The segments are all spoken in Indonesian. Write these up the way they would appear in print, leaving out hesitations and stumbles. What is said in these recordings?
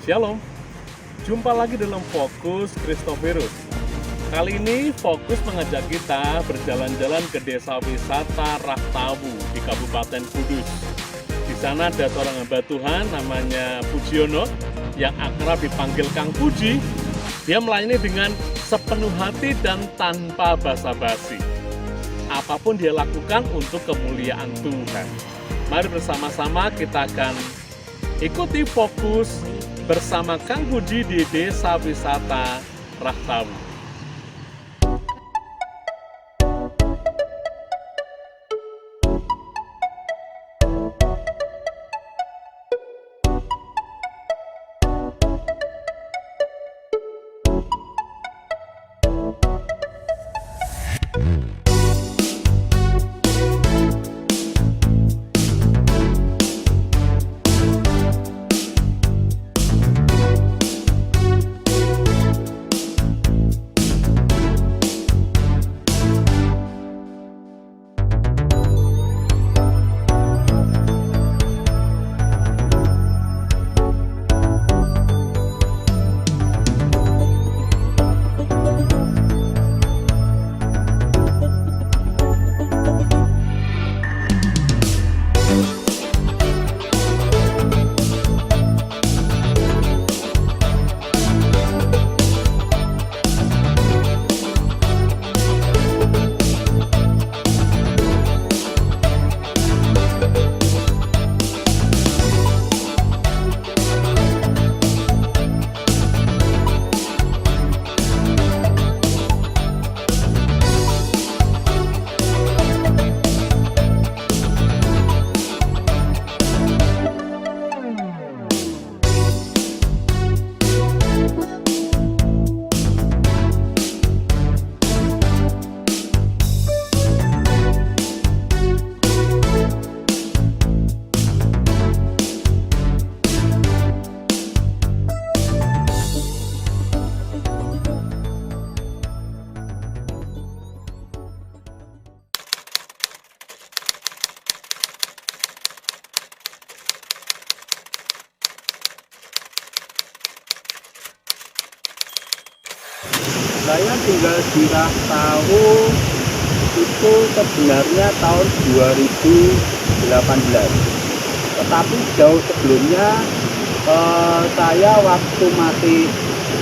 Shalom, jumpa lagi dalam Fokus Kristovirus. Kali ini Fokus mengajak kita berjalan-jalan ke desa wisata Rahtawu di Kabupaten Kudus. Di sana ada seorang hamba Tuhan namanya Pujiono yang akrab dipanggil Kang Puji. Dia melayani dengan sepenuh hati dan tanpa basa-basi. Apapun dia lakukan untuk kemuliaan Tuhan. Mari bersama-sama kita akan ikuti Fokus bersama Kang Puji di desa wisata Rahtawu. Saya tinggal di Rahtawu itu sebenarnya tahun 2018. Tetapi jauh sebelumnya saya waktu masih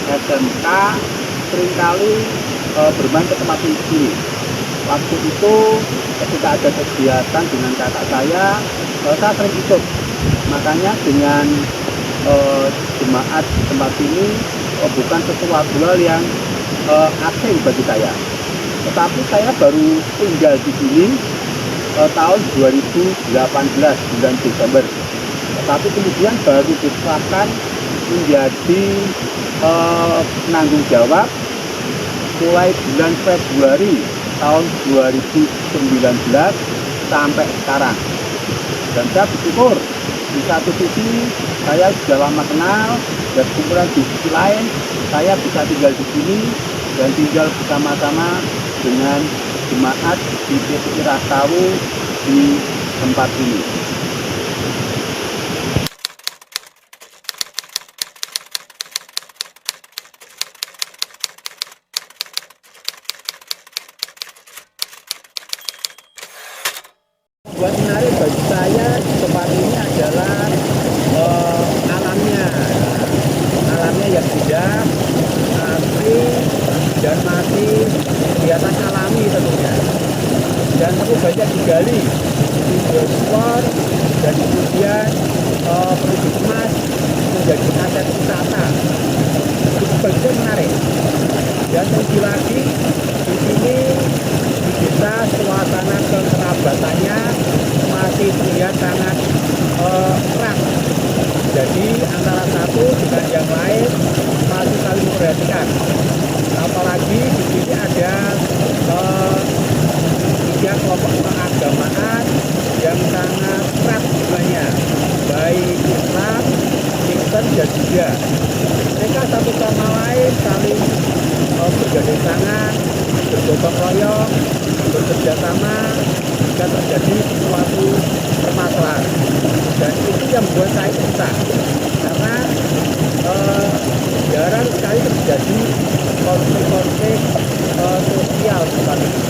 SMK seringkali bermain ke tempat ini. Waktu itu ketika ada kegiatan dengan kakak saya sering ikut. Makanya dengan jemaat di tempat ini bukan sesuatu hal yang asing bagi saya. Tetapi saya baru tinggal di sini tahun 2018 bulan Desember. Tetapi kemudian baru ditetapkan menjadi penanggung jawab mulai bulan Februari tahun 2019 sampai sekarang. Dan saya bersyukur di satu sisi saya sudah lama kenal, dan kemudian di sisi lain saya bisa tinggal di sini dan tinggal bersama-sama dengan jemaat di TPI Rahtawu di tempat ini. Buat menarik bagi saya di tempat ini adalah alamnya yang indah, asri, dan masih di atas alami tentunya. Dan perlu banyak digali di biospor dan kemudian perlu dikemas menjadi aset wisata. Itu begitu menarik. Dan terlebih lagi di sini di desa suasana kekerabatannya masih terlihat sangat erat. Jadi antara satu dengan yang lain masih saling memperhatikan. Apalagi di sini ada tiga kelompok keagamaan yang sangat erat hubungannya, baik Islam, Kristen, dan Buddha. Mereka satu sama lain saling bergandeng tangan, bergotong royong, bekerja sama jika terjadi suatu permasalahan. Dan itu yang membuat saya susah, karena jarang sekali terjadi konflik-konflik sosial seperti ini.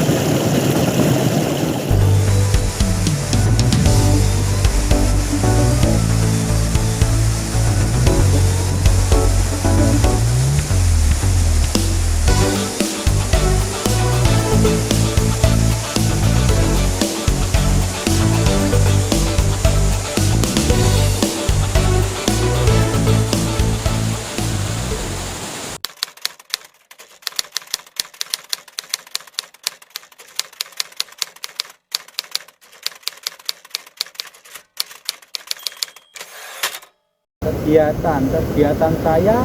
Kegiatan saya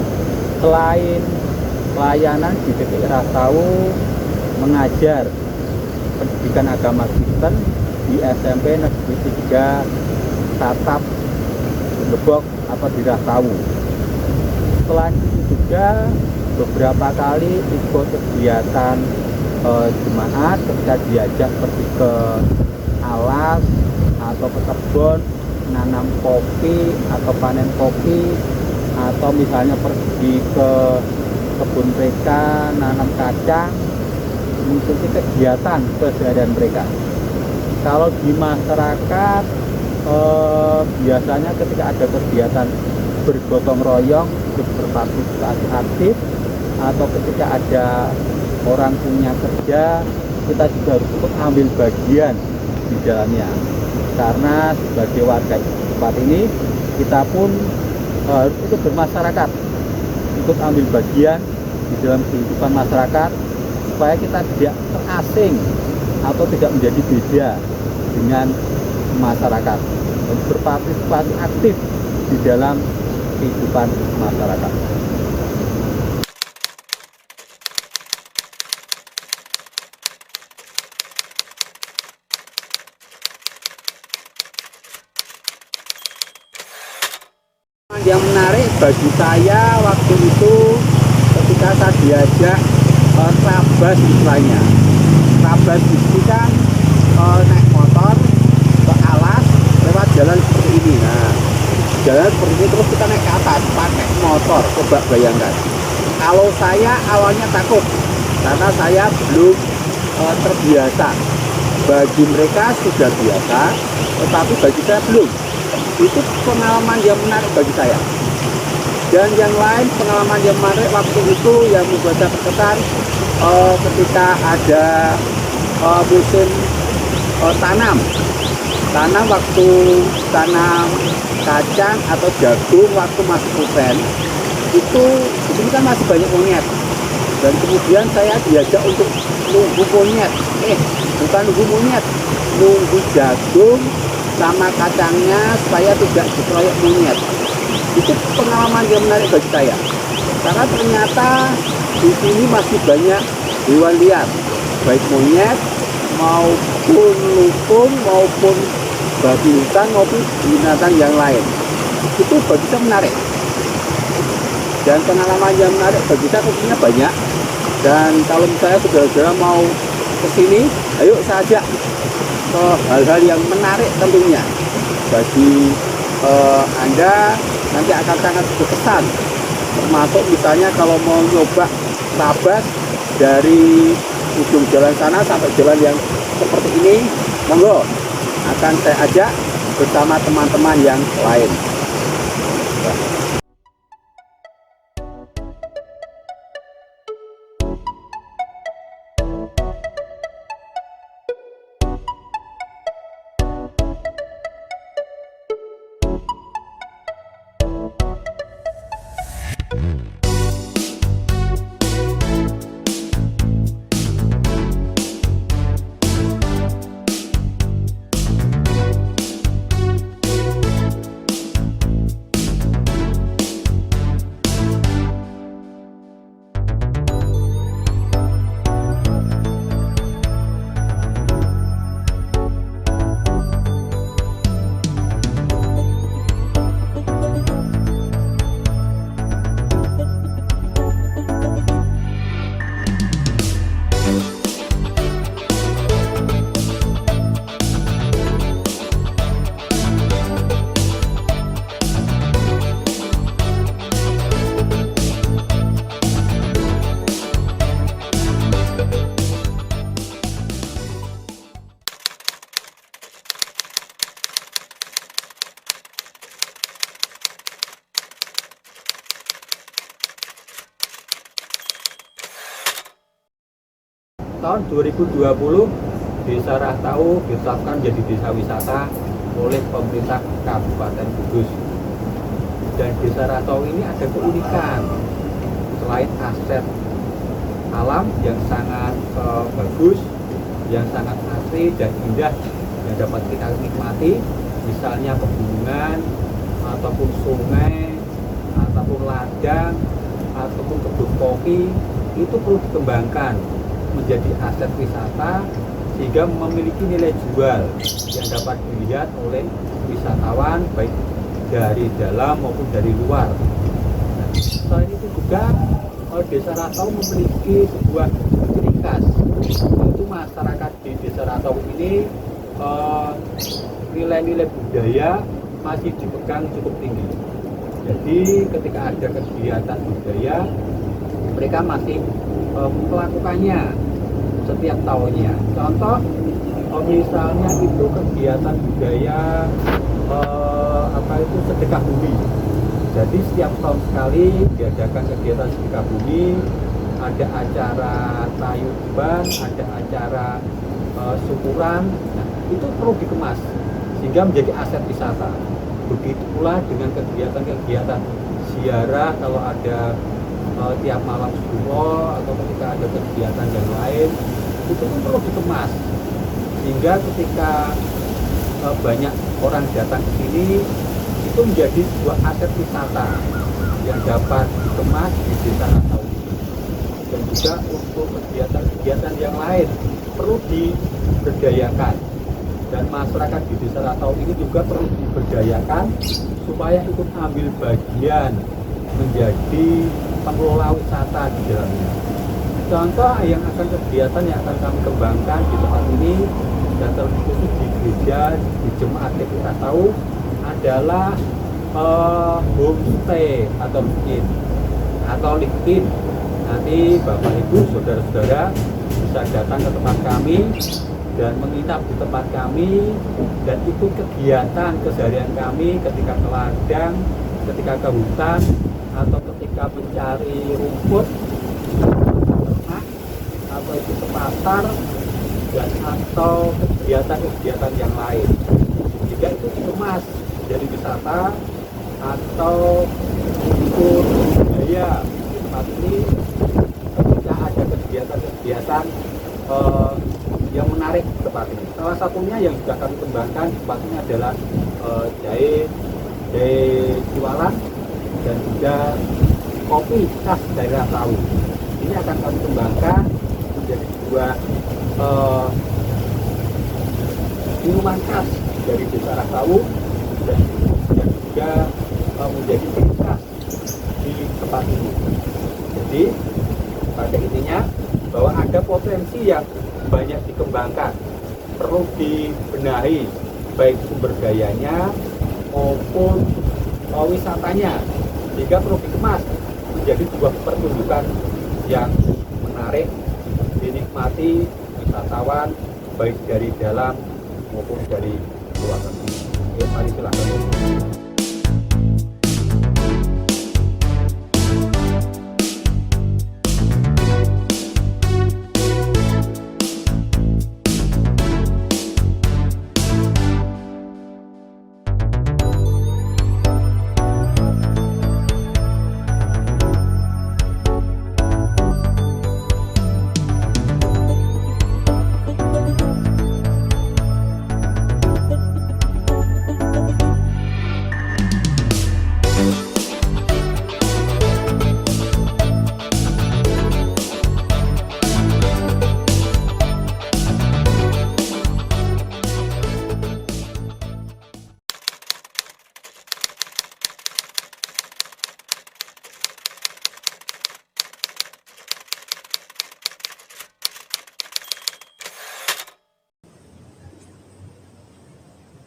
selain pelayanan di titik Rastawu, mengajar pendidikan agama Kristen di SMP Negeri 3 Tatap Lebok atau di Rastawu. Selain itu juga beberapa kali ikut kegiatan jemaat ketika diajak pergi ke alas atau ke kebun nanam kopi atau panen kopi, atau misalnya pergi ke kebun mereka nanam kacang, mengikuti kegiatan keseharian mereka. Kalau di masyarakat biasanya ketika ada kegiatan bergotong royong, berpartisipasi aktif, atau ketika ada orang punya kerja, kita juga harus ikut ambil bagian di dalamnya. Karena sebagai warga tempat ini, kita pun harus ikut bermasyarakat, ikut ambil bagian di dalam kehidupan masyarakat, supaya kita tidak terasing atau tidak menjadi beda dengan masyarakat, dan berpartisipasi aktif di dalam kehidupan masyarakat. Yang menarik bagi saya waktu itu ketika saya diajak rabas istilahnya. Rabas itu kan naik motor ke alas lewat jalan seperti ini. Nah, jalan seperti ini terus kita naik ke atas pakai motor. Coba bayangkan. Kalau saya awalnya takut karena saya belum terbiasa. Bagi mereka sudah biasa, tetapi bagi saya belum. Itu pengalaman yang menarik bagi saya. Dan yang lain pengalaman yang menarik waktu itu yang membuat saya berkesan ketika ada musim tanam waktu tanam kacang atau jagung waktu masih hujan, itu di sini kan masih banyak monyet, dan kemudian saya diajak untuk nunggu monyet, bukan nunggu monyet, nunggu jagung sama kacangnya supaya tidak dikeroyok monyet. Itu pengalaman yang menarik bagi saya, karena ternyata di sini masih banyak hewan liar, baik monyet maupun lupung maupun babi hutan maupun binatang yang lain. Itu bagi saya menarik, dan pengalaman yang menarik bagi saya tentunya banyak. Dan kalau misalnya saudara-saudara mau kesini, ayo saya ajak ke hal-hal yang menarik tentunya bagi Anda, nanti akan sangat berkesan. Termasuk misalnya kalau mau nyoba rabas dari ujung jalan sana sampai jalan yang seperti ini, monggo, akan saya ajak bersama teman-teman yang lain. tahun 2020 Desa Rahtau ditetapkan menjadi desa wisata oleh pemerintah Kabupaten Kudus. Dan Desa Rahtau ini ada keunikan, selain aset alam yang sangat bagus, yang sangat asri dan indah yang dapat kita nikmati, misalnya pegunungan, ataupun sungai, ataupun ladang, ataupun kebun kopi, itu perlu dikembangkan menjadi aset wisata sehingga memiliki nilai jual yang dapat dilihat oleh wisatawan baik dari dalam maupun dari luar. Nah, selain itu juga Desa Rahtau memiliki sebuah ciri khas, yaitu masyarakat di Desa Rahtau ini nilai-nilai budaya masih dipegang cukup tinggi. Jadi ketika ada kegiatan budaya, mereka masih melakukannya setiap tahunnya. Contoh misalnya itu kegiatan budaya sedekah bumi. Jadi setiap tahun sekali diadakan kegiatan sedekah bumi, ada acara tayuban, ada acara syukuran. Nah, itu perlu dikemas sehingga menjadi aset wisata. Begitu pula dengan kegiatan-kegiatan ziarah, kalau ada tiap malam subuh atau ketika ada kegiatan yang lain, itu pun perlu dikemas sehingga ketika banyak orang datang ke sini, itu menjadi sebuah aset wisata yang dapat dikemas di Desa Rahtau ini. Dan juga untuk kegiatan-kegiatan yang lain perlu diberdayakan, dan masyarakat di Desa Rahtau ini juga perlu diberdayakan supaya ikut ambil bagian menjadi pengelola wisata di dalamnya. Contoh kegiatan yang akan kami kembangkan di tempat ini dan terlebih khusus di gereja di Jemaat TPI Rahtau adalah homestay atau bikin atau LinkedIn. Nanti Bapak Ibu saudara-saudara bisa datang ke tempat kami dan menginap di tempat kami dan ikut kegiatan keseharian kami ketika ke ladang, ketika ke hutan, atau ketika mencari rumput, atau itu ke pasar, dan atau kegiatan-kegiatan yang lain. Jika itu dikemas dari wisata atau ikut budaya di tempat ini, ketika ada kegiatan-kegiatan yang menarik di tempat ini. Salah satunya yang sudah kami kembangkan di tempat ini adalah jahe jualan dan juga kopi khas dari Rahtau. Ini akan kami kembangkan menjadi sebuah minuman khas dari Desa Rahtau dan juga menjadi ciri khas di tempat ini. Jadi pada intinya bahwa ada potensi yang banyak dikembangkan, perlu dibenahi baik sumber dayanya maupun wisatanya, sehingga perlu dikemas menjadi sebuah pertunjukan yang menarik dinikmati wisatawan baik dari dalam maupun dari luar negeri. Oke, mari silakan.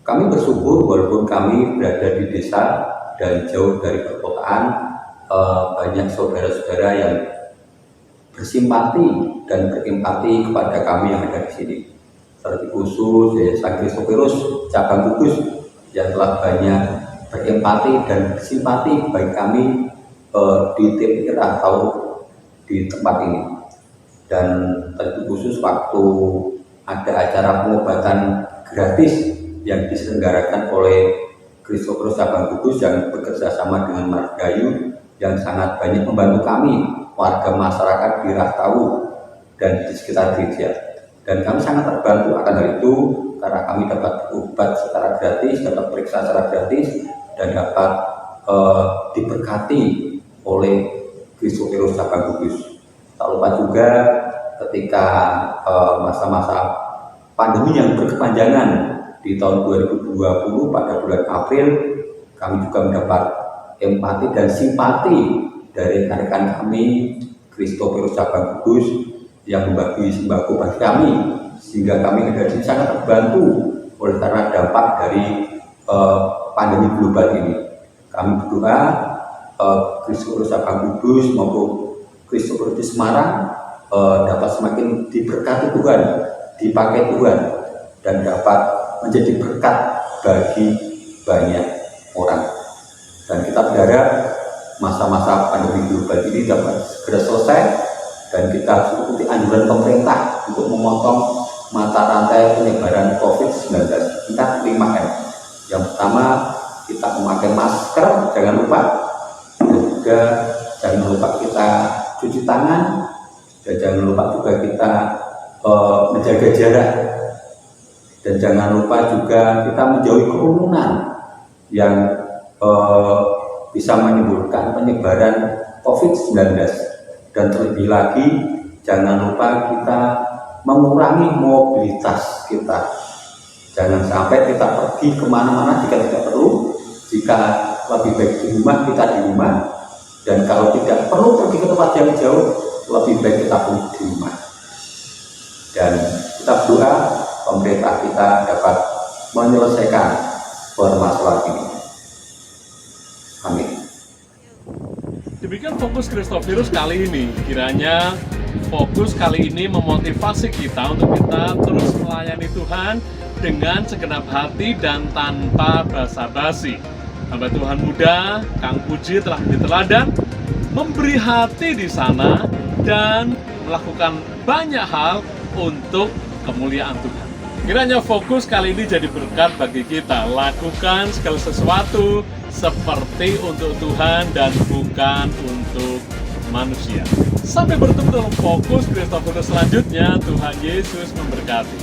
Kami bersyukur walaupun kami berada di desa dan jauh dari perkotaan, banyak saudara-saudara yang bersimpati dan berempati kepada kami yang ada di sini. Seperti khusus Yayasan Kristoferus Cabang Kudus yang telah banyak berempati dan bersimpati bagi kami di TPI Rahtau di tempat ini. dan terlebih khusus waktu ada acara pengobatan gratis yang diselenggarakan oleh Christophorus Cabang Kudus yang bekerja sama dengan Margahayu yang sangat banyak membantu kami warga masyarakat di Rahtawu dan di sekitar gereja. Dan kami sangat terbantu akan hal itu karena kami dapat obat secara gratis, dapat periksa secara gratis, dan dapat diberkati oleh Christophorus Cabang Kudus. Tak lupa juga ketika masa-masa pandemi yang berkepanjangan di tahun 2020 pada bulan April, kami juga mendapat empati dan simpati dari rekan-rekan kami Christophorus Cabang Kudus yang membagi sembako bagi kami, sehingga kami ada di sangat terbantu oleh karena dampak dari pandemi global ini. Kami berdoa Christophorus Cabang Kudus maupun Christophorus di Semarang dapat semakin diberkati Tuhan, dipakai Tuhan, dan dapat menjadi berkat bagi banyak orang. Dan kita berharap masa-masa pandemi global ini dapat segera selesai dan kita harus ikuti anjuran pemerintah untuk memotong mata rantai penyebaran COVID-19. Kita 5M. Yang pertama, kita memakai masker, jangan lupa. Dan juga jangan lupa kita cuci tangan, dan jangan lupa juga kita menjaga jarak. Dan jangan lupa juga kita menjauhi kerumunan yang bisa menimbulkan penyebaran COVID-19. Dan terlebih lagi, jangan lupa kita mengurangi mobilitas kita. Jangan sampai kita pergi kemana-mana jika tidak perlu. Jika lebih baik di rumah, kita di rumah. Dan kalau tidak perlu pergi ke tempat yang jauh, lebih baik kita pun di rumah. Dan kita berdoa pemerintah kita dapat menyelesaikan permasalahan ini. Amin. Demikian fokus Christophorus kali ini. Kiranya fokus kali ini memotivasi kita untuk kita terus melayani Tuhan dengan segenap hati dan tanpa basa-basi. Hamba Tuhan muda, Kang Puji telah menjadi teladan, memberi hati di sana dan melakukan banyak hal untuk kemuliaan Tuhan. Kiranya fokus kali ini jadi berkat bagi kita. Lakukan segala sesuatu seperti untuk Tuhan dan bukan untuk manusia. Sampai bertemu dalam fokus Christophorus selanjutnya. Tuhan Yesus memberkati.